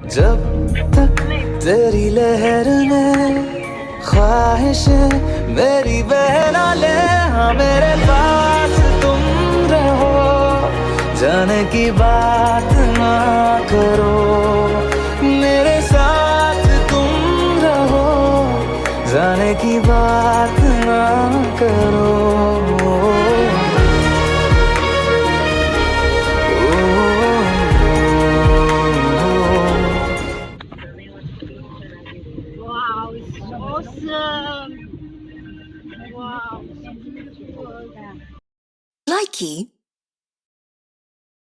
जब तक तेरी लहर में ख्वाहिशें मेरी बहना ले, हाँ मेरे पास तुम रहो, जाने की बात ना करो, मेरे साथ तुम रहो, जाने की बात ना करो। Wow, it's awesome. Wow, so beautiful. Likey